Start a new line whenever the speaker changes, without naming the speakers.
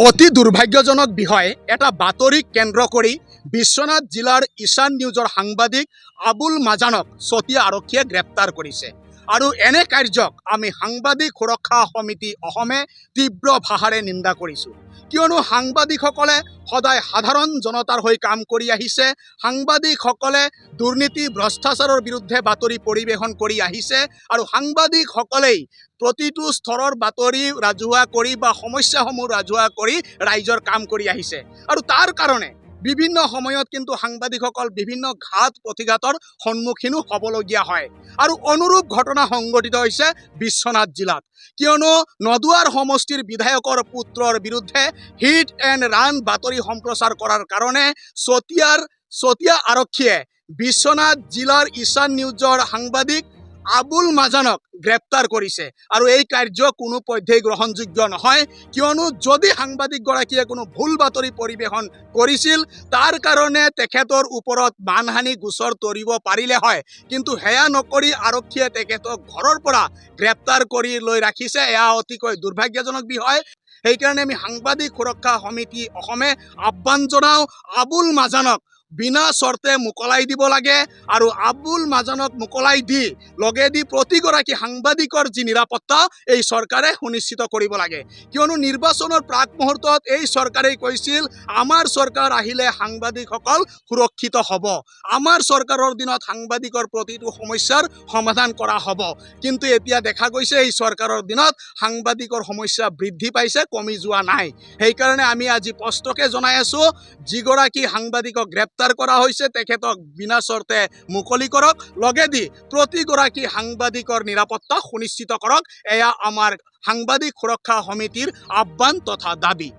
অতি দুৰ্ভাগ্যজনক বিষয় এটা বাতৰিক কেন্দ্ৰ কৰি বিশ্বনাথ জিলাৰ ঈশান নিউজৰ সাংবাদিক আবুল মাজানক চতিয়া আৰক্ষীয়ে গ্ৰেপ্তাৰ কৰিছে আৰু এনে কাৰ্যক আমি সাংবাদিক সুৰক্ষা সমিতি অসমে তীব্ৰ ভাষাৰে নিন্দা কৰিছোঁ কিয়নো সাংবাদিকসকলে সদায় সাধাৰণ জনতাৰ হৈ কাম কৰি আহিছে সাংবাদিকসকলে দুৰ্নীতি ভ্ৰষ্টাচাৰৰ বিৰুদ্ধে বাতৰি পৰিৱেশন কৰি আহিছে আৰু সাংবাদিকসকলেই প্ৰতিটো স্তৰৰ বাতৰি ৰাজহুৱা কৰি বা সমস্যাসমূহ ৰাজহুৱা কৰি ৰাইজৰ কাম কৰি আহিছে আৰু তাৰ কাৰণে বিভিন্ন সময়ত কিন্তু সাংবাদিকসকল বিভিন্ন ঘাত প্ৰতিঘাতৰ সন্মুখীনো হ'বলগীয়া হয় আৰু অনুৰূপ ঘটনা সংঘটিত হৈছে বিশ্বনাথ জিলাত কিয়নো নদুৱাৰ সমষ্টিৰ বিধায়কৰ পুত্ৰৰ বিৰুদ্ধে হিট এণ্ড ৰান বাতৰি সম্প্ৰচাৰ কৰাৰ কাৰণে চতিয়া আৰক্ষীয়ে বিশ্বনাথ জিলাৰ ঈশান নিউজৰ সাংবাদিক আবুল মাজানক গ্ৰেপ্তাৰ কৰিছে আৰু এই কাৰ্য কোনো পধ্যেই গ্ৰহণযোগ্য নহয় কিয়নো যদি সাংবাদিকগৰাকীয়ে কোনো ভুল বাতৰি পৰিৱেশন কৰিছিল তাৰ কাৰণে তেখেতৰ ওপৰত মানহানি গোচৰ তৰিব পাৰিলে হয় কিন্তু হেয়া নকৰি আৰক্ষীয়ে তেখেতক ঘৰৰ পৰা গ্ৰেপ্তাৰ কৰি লৈ ৰাখিছে এয়া অতিকৈ দুৰ্ভাগ্যজনক বিষয় সেইকাৰণে আমি সাংবাদিক সুৰক্ষা সমিতি অসমে আহ্বান জনাওঁ আবুল মাজানক বিনা চৰ্তে মুকলাই দিব লাগে আৰু আবুল মাজানক মুকলাই দি লগেদি প্ৰতিগৰাকী সাংবাদিকৰ যি নিৰাপত্তা এই চৰকাৰে সুনিশ্চিত কৰিব লাগে কিয়নো নিৰ্বাচনৰ প্ৰাক মুহূৰ্তত এই চৰকাৰেই কৈছিল আমাৰ চৰকাৰ আহিলে সাংবাদিকসকল সুৰক্ষিত হ'ব আমাৰ চৰকাৰৰ দিনত সাংবাদিকৰ প্ৰতিটো সমস্যাৰ সমাধান কৰা হ'ব কিন্তু এতিয়া দেখা গৈছে এই চৰকাৰৰ দিনত সাংবাদিকৰ সমস্যা বৃদ্ধি পাইছে কমি যোৱা নাই সেইকাৰণে আমি আজি স্পষ্টকৈ জনাই আছোঁ যিগৰাকী সাংবাদিকক গ্ৰেপ্তাৰ কৰা হৈছে তেখেতক বিনা চৰ্তে মুকলি কৰক লগেদি প্ৰতিগৰাকী সাংবাদিকৰ নিৰাপত্তা সুনিশ্চিত কৰক এয়া আমাৰ সাংবাদিক সুৰক্ষা সমিতিৰ আহ্বান তথা দাবী।